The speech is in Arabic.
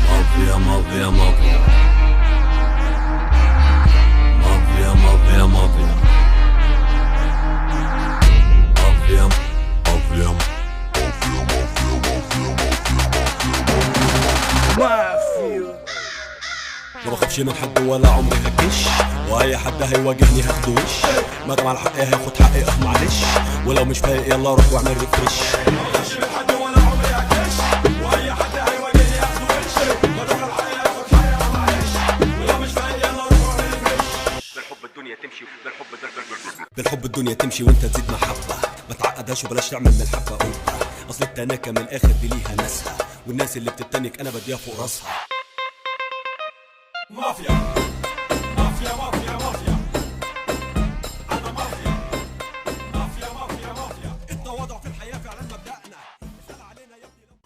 مافيا مافيا مافيا مافيا مافيا مافيا مافيا مافيا مافيا. ما بخافش من حد ولا عمري هكش، واي حد هيواجهني هاخده وش. مادام على حقي هاخد حقي معلش، ولو مش فايق يلا روح واعمل ريفرش. ما بخافش من حد ولا عمري هكش، واي حد هيواجهني هاخده وش. مادام على حقي هاخد حقي معلش، ولو مش فايق يلا روح واعمل ريفرش. بالحب الدنيا تمشي، بالحب الدنيا تمشي وانت تزيد محبة. ما تعقدهاش وبلاش تعمل من الحبة قبة، اصل التناكة من الاخر دي ليها ناسها، والناس اللي بتتنك انا بديها فوق راسها. مافيا